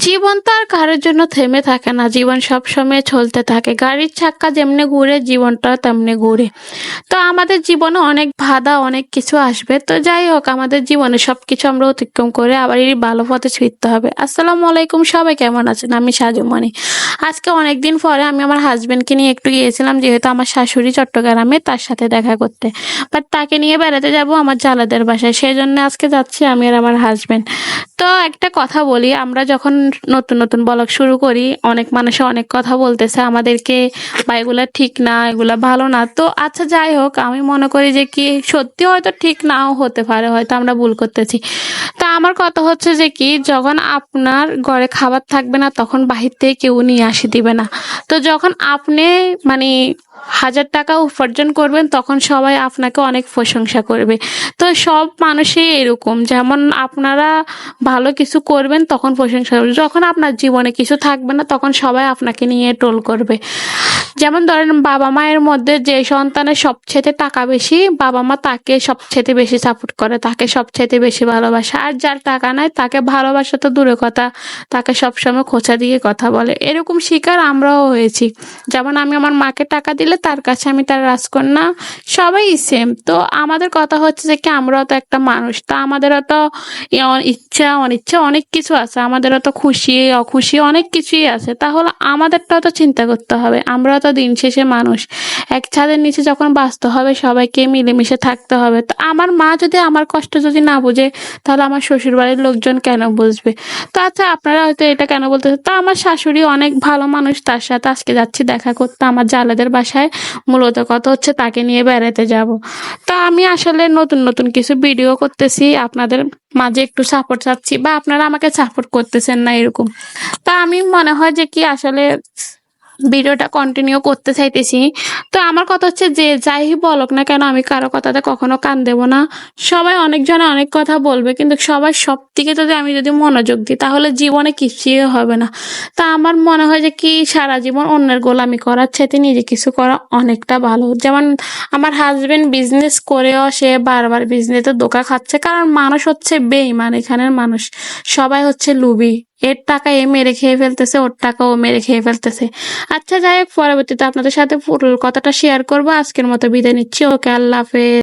জীবন তো আর কারোর জন্য থেমে থাকে না। জীবন সবসময় চলতে থাকে। গাড়ির চাক্কা যেমনি ঘুরে জীবনটা তেমনি ঘুরে। তো আমাদের জীবনে অনেক বাধা অনেক কিছু আসবে। তো যাই হোক আমাদের জীবনে সবকিছু আমরা অতিক্রম করে আবার এই ভালো পথে ফিরতে হবে। আসসালামু আলাইকুম, সবাই কেমন আছেন? আমি সাজুমণি। আজকে অনেকদিন পরে আমি আমার হাজবেন্ডকে নিয়ে একটু গিয়েছিলাম, যেহেতু আমার শাশুড়ি চট্টগ্রামে, তার সাথে দেখা করতে। বাট তাকে নিয়ে বেড়াতে যাব আমার জালাদের বাসায়, সেই জন্য আজকে যাচ্ছি আমি আর আমার হাজবেন্ড। তো একটা কথা বলি, আমরা যখন নতুন নতুন ব্লগ শুরু করি অনেক মানুষে অনেক কথা বলতেছে আমাদেরকে, বা এগুলা ঠিক না, এগুলা ভালো না। তো আচ্ছা যাই হোক, আমি মনে করি যে কি সত্যি হয়তো ঠিক নাও হতে পারে, হয়তো আমরা ভুল করতেছি। তা আমার কথা হচ্ছে যে কি, যখন আপনার ঘরে খাবার থাকবে না তখন বাহির থেকে কেউ নিয়ে আসি দিবে না। তো যখন আপনি মানে 1000 টাকা উপার্জন করবেন তখন সবাই আপনাকে অনেক প্রশংসা করবে। তো সব মানুষই এরকম, যেমন আপনারা ভালো কিছু করবেন তখন প্রশংসা করবে, যখন আপনার জীবনে কিছু থাকবে না তখন সবাই আপনাকে নিয়ে ট্রোল করবে। যেমন ধরেন বাবা মায়ের মধ্যে যে সন্তানের সবচেয়ে টাকা বেশি, বাবা মা তাকে সবচেয়ে বেশি সাপোর্ট করে, তাকে সবচেয়ে বেশি ভালোবাসে। আর যার টাকা নাই তাকে ভালোবাসা তো দূরের কথা, তাকে সবসময় খোঁচা দিয়ে কথা বলে। এরকম শিকার আমরাও হয়েছি। যেমন আমি আমার মাকে টাকা দিলে তার কাছে আমি তার রাজকন্যা, সবাই সেম। তো আমাদের কথা হচ্ছে যে কি, আমরাও তো একটা মানুষ, তা আমাদেরও তো ইচ্ছা অনিচ্ছা অনেক কিছু আছে, আমাদেরও তো খুশি অখুশি অনেক কিছুই আছে। তাহলে আমাদেরটাও তো চিন্তা করতে হবে। আমরাও তো দিন শেষে মানুষ, এক ছাদের নিচে যখন বাঁচতে হবে সবাইকে মিলেমিশে থাকতে হবে। তো আমার মা যদি আমার কষ্ট যদি না বুঝে, তাহলে আমার শ্বশুর বাড়ির লোকজন কেন বুঝবে? তো আচ্ছা, আপনারা হয়তো এটা কেন বলতেছে, তো আমার শাশুড়ি অনেক ভালো মানুষ, তার সাথে আজকে যাচ্ছি দেখা করতে আমার জালাদের বাসায়। মূলত কথা হচ্ছে তাকে নিয়ে বেড়াতে যাব। তো আমি আসলে নতুন নতুন কিছু ভিডিও করতেছি, আপনাদের মাঝে একটু সাপোর্ট চাচ্ছি, বা আপনারা আমাকে সাপোর্ট করতেছেন না এরকম। তা আমি মনে হয় যে কি আসলে ভিডিওটা কন্টিনিউ করতে চাইতেছি। তো আমার কথা হচ্ছে যে যাই বলক না কেন, আমি কারো কথাতে কখনো কান দেব না। সবাই অনেকজনে অনেক কথা বলবে, কিন্তু সবার সব দিকে যদি মনোযোগ দিই তাহলে জীবনে কিছুই হবে না। তা আমার মনে হয় যে কি, সারা জীবন অন্যের গোলামি করার চাইতে নিজে কিছু করা অনেকটা ভালো। যেমন আমার হাজবেন্ড বিজনেস করেও সে বারবার বিজনেসে ধোঁকা খাচ্ছে, কারণ মানুষ হচ্ছে বেঈমান। এখানের মানুষ সবাই হচ্ছে লুবি, এর টাকা এ মেরে খেয়ে ফেলতেছে, ওর টাকা ও মেরে খেয়ে ফেলতেছে। আচ্ছা যাই হোক, পরবর্তীতে আপনাদের সাথে পুরো কথাটা শেয়ার করবো। আজকের মতো বিদায় নিচ্ছি। ওকে, আল্লাহ হাফেজ।